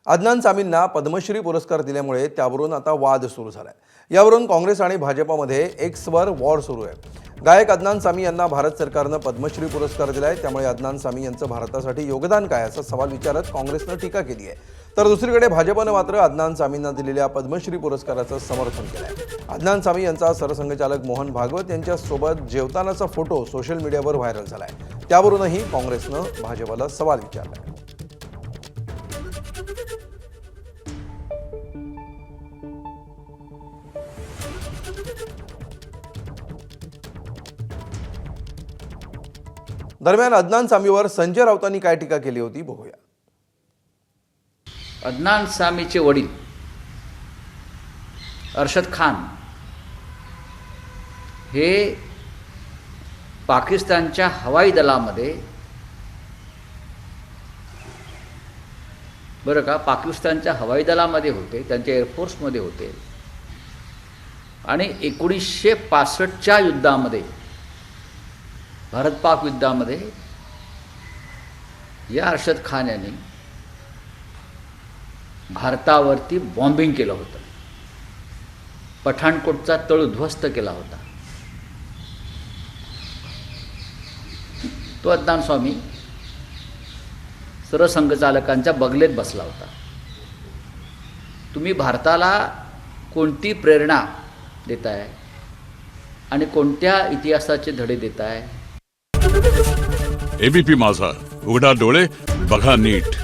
अदनान सामींना पद्मश्री पुरस्कार दिल्यामुळे त्यावरून आता वाद सुरू झालाय। यावरून काँग्रेस आणि भाजपमध्ये एक्सवर वॉर सुरू आहे। गायक अदनान सामी यांना भारत सरकारने पद्मश्री पुरस्कार दिलाय, त्यामुळे अदनान सामी यांचं भारतासाठी योगदान काय असा सवाल विचारत काँग्रेसने टीका केली आहे। तर दुसरीकडे भाजपने मात्र अदनान सामींना दिलेल्या पद्मश्री पुरस्काराचं समर्थन केलंय। अदनान सामी यांचा सरसंघचालक मोहन भागवत यांच्या सोबत जेवतानाचा फोटो सोशल मीडियावर व्हायरल झालाय। त्यावरूनही काँग्रेसने भाजपला सवाल विचारलाय। दरम्यान अदनान सामीवर संजय राऊतांनी काय टीका केली होती बघूया। अदनान सामीचे वडील अरशद खान हे पाकिस्तानच्या हवाई दलामध्ये बरं का पाकिस्तानच्या हवाई दलामध्ये होते, त्यांच्या एअरफोर्समध्ये होते आणि 1965च्या युद्धामध्ये भारत पाक युद्धामध्ये या अरशद खान यांनी भारतावरती बॉम्बिंग केलं होतं, पठाणकोटचा तळ उद्ध्वस्त केला होता। तो अदनान सामी सरसंघचालकांच्या बगलेत बसला होता। तुम्ही भारताला कोणती प्रेरणा देताय आणि कोणत्या इतिहासाचे धडे देताय? एबीपी माझा, उघडा डोळे बघा नीट।